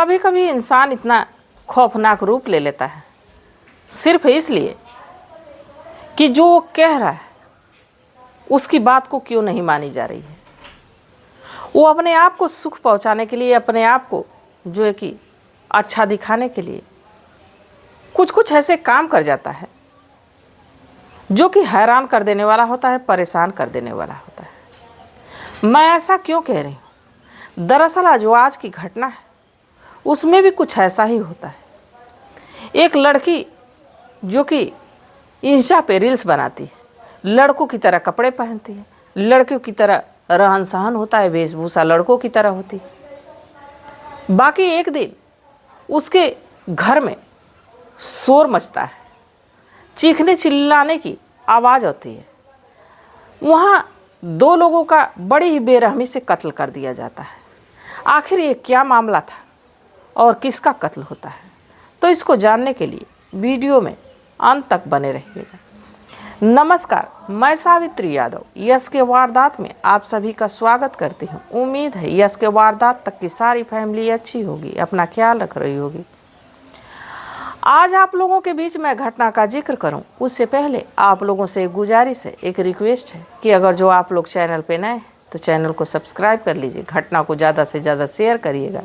कभी कभी इंसान इतना खौफनाक रूप ले लेता है सिर्फ इसलिए कि जो वो कह रहा है उसकी बात को क्यों नहीं मानी जा रही है। वो अपने आप को सुख पहुंचाने के लिए, अपने आप को जो है कि अच्छा दिखाने के लिए कुछ कुछ ऐसे काम कर जाता है जो कि हैरान कर देने वाला होता है, परेशान कर देने वाला होता है। मैं ऐसा क्यों कह रही हूँ? दरअसल जो आज की घटना है उसमें भी कुछ ऐसा ही होता है। एक लड़की जो कि इंस्टा पे रील्स बनाती है, लड़कों की तरह कपड़े पहनती है, लड़कियों की तरह रहन सहन होता है, वेशभूषा लड़कों की तरह होती है। बाकी एक दिन उसके घर में शोर मचता है, चीखने चिल्लाने की आवाज़ होती है। वहाँ 2 लोगों का बड़ी ही बेरहमी से कत्ल कर दिया जाता है। आखिर ये क्या मामला था और किसका कत्ल होता है? तो इसको जानने के लिए वीडियो में अंत तक बने रहिएगा। नमस्कार, मैं सावित्री यादव यस के वारदात में आप सभी का स्वागत करती हूँ। उम्मीद है यस के वारदात तक की सारी फैमिली अच्छी होगी, अपना ख्याल रख रही होगी। आज आप लोगों के बीच में घटना का जिक्र करूं उससे पहले आप लोगों से एक गुजारिश है, एक रिक्वेस्ट है कि अगर जो आप लोग चैनल पे नए हैं तो चैनल को सब्सक्राइब कर लीजिए, घटना को ज़्यादा से ज़्यादा शेयर करिएगा।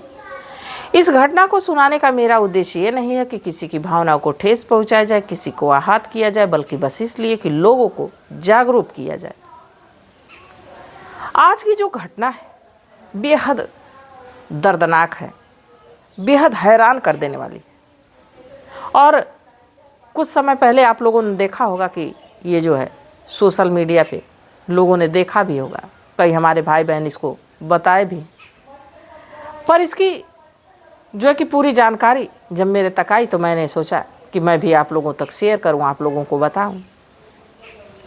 इस घटना को सुनाने का मेरा उद्देश्य ये नहीं है कि किसी की भावनाओं को ठेस पहुंचाया जाए, किसी को आहत किया जाए, बल्कि बस इसलिए कि लोगों को जागरूक किया जाए। आज की जो घटना है बेहद दर्दनाक है, बेहद हैरान कर देने वाली है। और कुछ समय पहले आप लोगों ने देखा होगा कि ये जो है सोशल मीडिया पे लोगों ने देखा भी होगा, कई हमारे भाई बहन इसको बताए भी। पर इसकी जो है कि पूरी जानकारी जब मेरे तक आई तो मैंने सोचा कि मैं भी आप लोगों तक शेयर करूं, आप लोगों को बताऊं।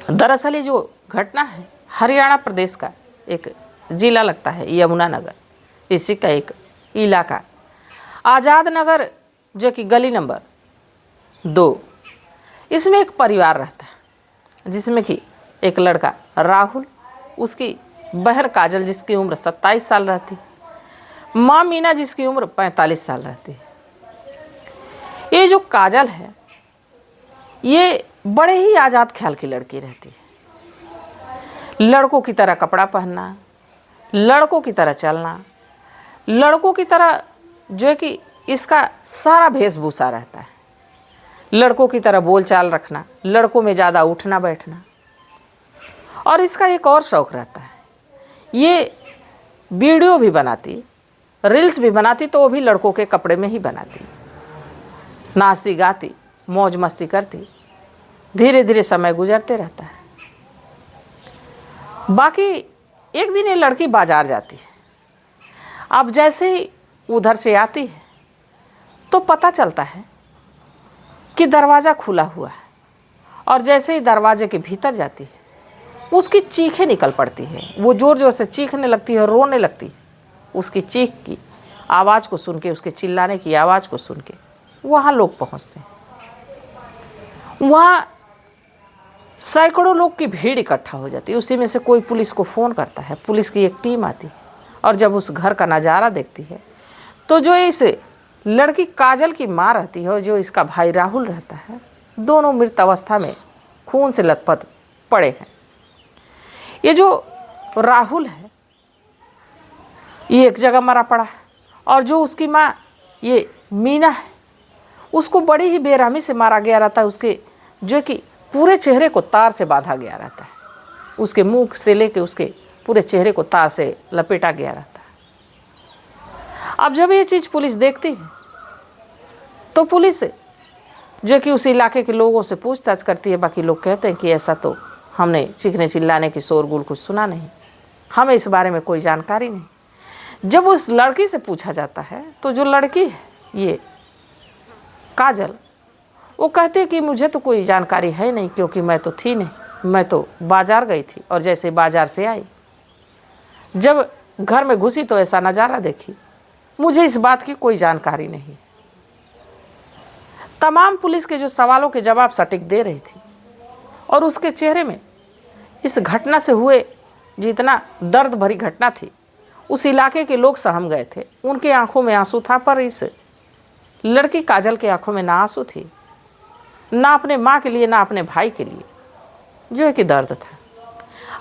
दरअसल ये जो घटना है हरियाणा प्रदेश का एक ज़िला लगता है यमुनानगर, इसी का एक इलाका आज़ाद नगर जो कि गली नंबर 2, इसमें एक परिवार रहता है जिसमें कि एक लड़का राहुल, उसकी बहन काजल जिसकी उम्र 27 साल रहती है, माँ मीना जिसकी उम्र 45 साल रहती है। ये जो काजल है ये बड़े ही आज़ाद ख्याल की लड़की रहती है। लड़कों की तरह कपड़ा पहनना, लड़कों की तरह चलना, लड़कों की तरह जो है कि इसका सारा वेशभूषा रहता है, लड़कों की तरह बोलचाल रखना, लड़कों में ज़्यादा उठना बैठना। और इसका एक और शौक़ रहता है, ये वीडियो भी बनाती, रील्स भी बनाती, तो वो भी लड़कों के कपड़े में ही बनाती, नाचती गाती, मौज मस्ती करती। धीरे धीरे समय गुजरते रहता है। बाकी एक दिन ये लड़की बाज़ार जाती है। अब जैसे ही उधर से आती है तो पता चलता है कि दरवाज़ा खुला हुआ है, और जैसे ही दरवाजे के भीतर जाती है उसकी चीखें निकल पड़ती है। वो ज़ोर ज़ोर से चीखने लगती है, रोने लगती है। उसकी चीख की आवाज़ को सुन के, उसके चिल्लाने की आवाज़ को सुन के वहाँ लोग पहुँचते हैं। वहाँ सैकड़ों लोग की भीड़ इकट्ठा हो जाती है। उसी में से कोई पुलिस को फ़ोन करता है, पुलिस की एक टीम आती है, और जब उस घर का नज़ारा देखती है तो जो इस लड़की काजल की माँ रहती है और जो इसका भाई राहुल रहता है, दोनों मृत अवस्था में खून से लथपथ पड़े हैं। ये जो राहुल है ये एक जगह मरा पड़ा है, और जो उसकी माँ ये मीना है उसको बड़ी ही बेरहमी से मारा गया रहता है। उसके जो कि पूरे चेहरे को तार से बांधा गया रहता है, उसके मुंह से लेके उसके पूरे चेहरे को तार से लपेटा गया रहता है। अब जब ये चीज़ पुलिस देखती है तो पुलिस जो कि उस इलाके के लोगों से पूछताछ करती है। बाकी लोग कहते हैं कि ऐसा तो हमने चीखने चिल्लाने की शोरगुल कुछ सुना नहीं, हमें इस बारे में कोई जानकारी नहीं। जब उस लड़की से पूछा जाता है तो जो लड़की है ये काजल, वो कहती है कि मुझे तो कोई जानकारी है नहीं, क्योंकि मैं तो थी नहीं, मैं तो बाज़ार गई थी, और जैसे बाज़ार से आई जब घर में घुसी तो ऐसा नज़ारा देखी, मुझे इस बात की कोई जानकारी नहीं। तमाम पुलिस के जो सवालों के जवाब सटीक दे रही थी, और उसके चेहरे में इस घटना से हुए जितना दर्द भरी घटना थी उस इलाके के लोग सहम गए थे। उनके आंखों में आंसू था, पर इस लड़की काजल के आंखों में ना आंसू थी, ना अपने माँ के लिए ना अपने भाई के लिए, जो है कि दर्द था।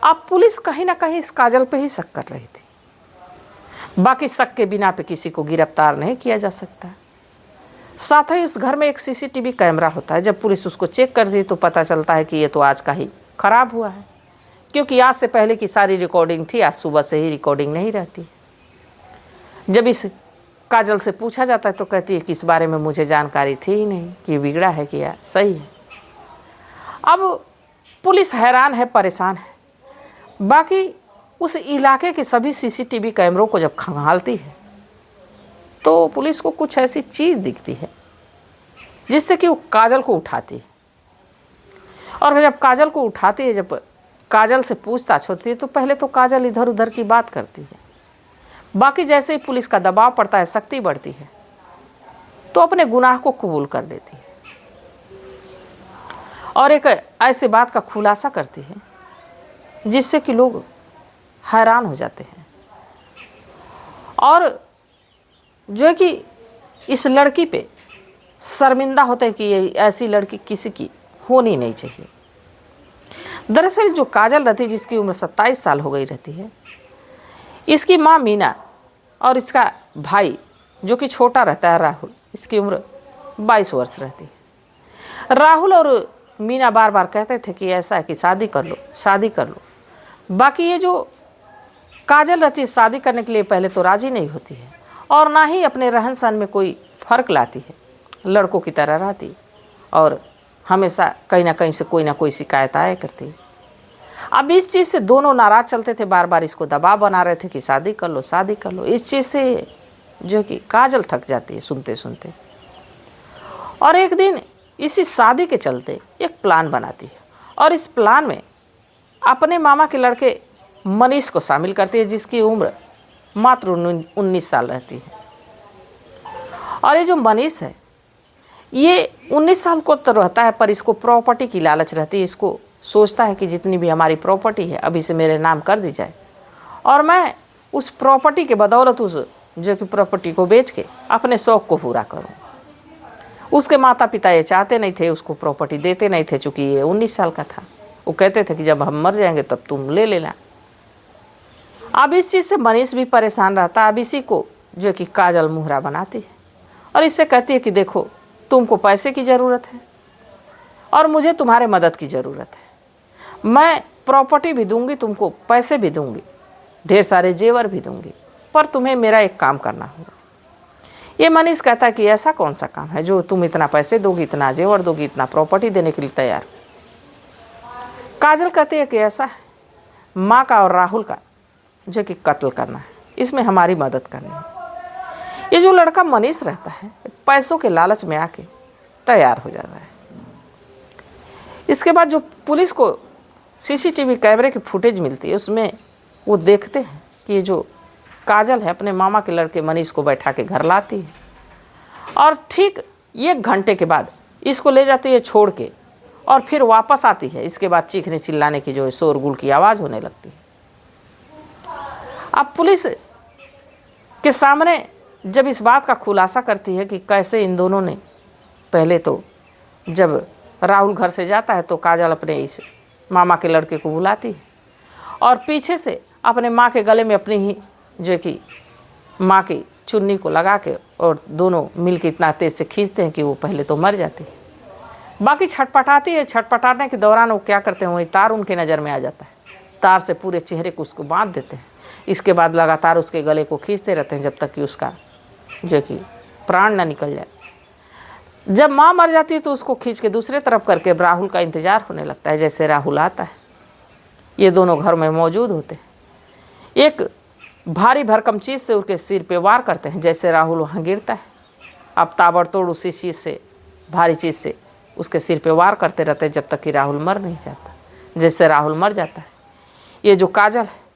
अब पुलिस कहीं ना कहीं इस काजल पे ही शक कर रही थी। बाकी शक के बिना पे किसी को गिरफ्तार नहीं किया जा सकता। साथ ही उस घर में एक सीसीटीवी कैमरा होता है। जब पुलिस उसको चेक करती है तो पता चलता है कि ये तो आज का ही खराब हुआ है, क्योंकि आज से पहले की सारी रिकॉर्डिंग थी, आज सुबह से ही रिकॉर्डिंग नहीं रहती। जब इस काजल से पूछा जाता है तो कहती है कि इस बारे में मुझे जानकारी थी ही नहीं कि ये बिगड़ा है कि या सही है। अब पुलिस हैरान है, परेशान है। बाकी उस इलाके के सभी सीसीटीवी कैमरों को जब खंगालती है तो पुलिस को कुछ ऐसी चीज़ दिखती है जिससे कि वो काजल को उठाती है। और जब काजल को उठाती है, जब काजल से पूछताछ होती है तो पहले तो काजल इधर उधर की बात करती है। बाकी जैसे ही पुलिस का दबाव पड़ता है, सख्ती बढ़ती है, तो अपने गुनाह को कबूल कर लेती है और एक ऐसे बात का खुलासा करती है जिससे कि लोग हैरान हो जाते हैं। और जो है कि इस लड़की पे शर्मिंदा होते हैं कि ये ऐसी लड़की किसी की होनी नहीं चाहिए। दरअसल जो काजल रहती है, जिसकी उम्र 27 साल हो गई रहती है, इसकी माँ मीना और इसका भाई जो कि छोटा रहता है राहुल, इसकी उम्र 22 वर्ष रहती है। राहुल और मीना बार बार कहते थे कि ऐसा है कि शादी कर लो, शादी कर लो। बाकी ये जो काजल रहती है शादी करने के लिए पहले तो राज़ी नहीं होती है और ना ही अपने रहन सहन में कोई फ़र्क लाती है, लड़कों की तरह रहती और हमेशा कहीं ना कहीं से कोई ना कोई शिकायत आया करती। अब इस चीज़ से दोनों नाराज़ चलते थे, बार बार इसको दबाव बना रहे थे कि शादी कर लो, शादी कर लो। इस चीज़ से जो कि काजल थक जाती है सुनते सुनते। और एक दिन इसी शादी के चलते एक प्लान बनाती है और इस प्लान में अपने मामा के लड़के मनीष को शामिल करती है, जिसकी उम्र मात्र 19 साल रहती है। और ये जो मनीष है, ये 19 साल को तो रहता है, पर इसको प्रॉपर्टी की लालच रहती है। इसको सोचता है कि जितनी भी हमारी प्रॉपर्टी है अभी से मेरे नाम कर दी जाए और मैं उस प्रॉपर्टी के बदौलत उस जो कि प्रॉपर्टी को बेच के अपने शौक़ को पूरा करूं। उसके माता पिता ये चाहते नहीं थे, उसको प्रॉपर्टी देते नहीं थे, चूँकि ये 19 साल का था। वो कहते थे कि जब हम मर जाएंगे तब तुम ले लेना। अब इस चीज़ से मनीष भी परेशान रहता है। अब इसी को जो कि काजल मुहरा बनाती है और इससे कहती है कि देखो, तुमको पैसे की ज़रूरत है और मुझे तुम्हारे मदद की ज़रूरत है। मैं प्रॉपर्टी भी दूंगी तुमको, पैसे भी दूंगी, ढेर सारे जेवर भी दूंगी, पर तुम्हें मेरा एक काम करना होगा। ये मनीष कहता है कि ऐसा कौन सा काम है जो तुम इतना पैसे दोगी, इतना जेवर दोगी, इतना प्रॉपर्टी देने के लिए तैयार। काजल कहती है कि ऐसा है, माँ का और राहुल का जो कि कत्ल करना है, इसमें हमारी मदद करनी है। ये जो लड़का मनीष रहता है पैसों के लालच में आके तैयार हो जाता है। इसके बाद जो पुलिस को सीसीटीवी कैमरे की फुटेज मिलती है उसमें वो देखते हैं कि ये जो काजल है अपने मामा के लड़के मनीष को बैठा के घर लाती है और ठीक 1 घंटे के बाद इसको ले जाती है छोड़ के और फिर वापस आती है। इसके बाद चीखने चिल्लाने की जो है शोरगुल की आवाज़ होने लगती है। अब पुलिस के सामने जब इस बात का खुलासा करती है कि कैसे इन दोनों ने, पहले तो जब राहुल घर से जाता है तो काजल अपने इस मामा के लड़के को बुलाती है और पीछे से अपने माँ के गले में अपनी ही जो कि माँ की चुन्नी को लगा के और दोनों मिलकर इतना तेज़ से खींचते हैं कि वो पहले तो मर जाती है। बाकी छटपटाती है। छटपटाने के दौरान वो क्या करते हैं, वही तार उनके नज़र में आ जाता है। तार से पूरे चेहरे को उसको बांध देते हैं। इसके बाद लगातार उसके गले को खींचते रहते हैं जब तक कि उसका जो कि प्राण ना निकल जाए। जब माँ मर जाती है तो उसको खींच के दूसरे तरफ करके राहुल का इंतज़ार होने लगता है। जैसे राहुल आता है, ये दोनों घर में मौजूद होते हैं। एक भारी भरकम चीज़ से उसके सिर पे वार करते हैं। जैसे राहुल वहाँ गिरता है, अब ताबड़तोड़ उसी चीज़ से, भारी चीज़ से उसके सिर पे वार करते रहते हैं जब तक कि राहुल मर नहीं जाता। जैसे राहुल मर जाता है, ये जो काजल है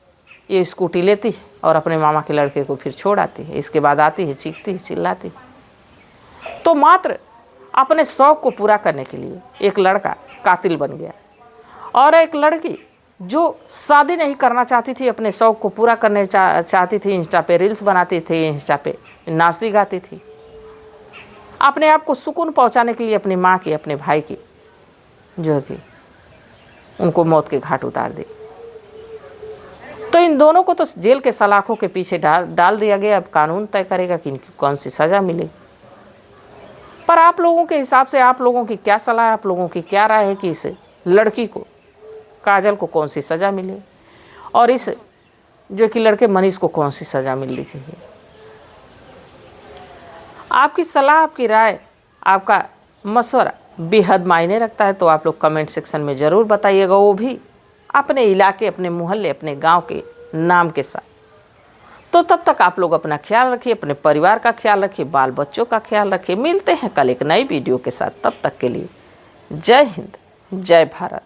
ये स्कूटी लेती है और अपने मामा के लड़के को फिर छोड़ आती है। इसके बाद आती है, चीखती है, चिल्लाती है। तो मात्र अपने शौक़ को पूरा करने के लिए एक लड़का कातिल बन गया और एक लड़की जो शादी नहीं करना चाहती थी, अपने शौक़ को पूरा करने चाहती थी, इंस्टा पे रील्स बनाती थी, इंस्टा पे नाचती गाती थी, अपने आप को सुकून पहुंचाने के लिए अपनी माँ की, अपने भाई की, जो कि उनको मौत के घाट उतार दी। तो इन दोनों को तो जेल के सलाखों के पीछे डाल दिया गया। अब कानून तय करेगा कि इनकी कौन सी सज़ा मिलेगी। पर आप लोगों के हिसाब से, आप लोगों की क्या सलाह है, आप लोगों की क्या राय है कि इस लड़की को, काजल को कौन सी सज़ा मिले और इस जो कि लड़के मनीष को कौन सी सज़ा मिलनी चाहिए? आपकी सलाह, आपकी राय, आपका मशवरा बेहद मायने रखता है। तो आप लोग कमेंट सेक्शन में ज़रूर बताइएगा, वो भी अपने इलाके, अपने मोहल्ले, अपने गांव के नाम के साथ। तो तब तक आप लोग अपना ख्याल रखिए, अपने परिवार का ख्याल रखिए, बाल बच्चों का ख्याल रखिए। मिलते हैं कल एक नई वीडियो के साथ। तब तक के लिए जय हिंद, जय भारत।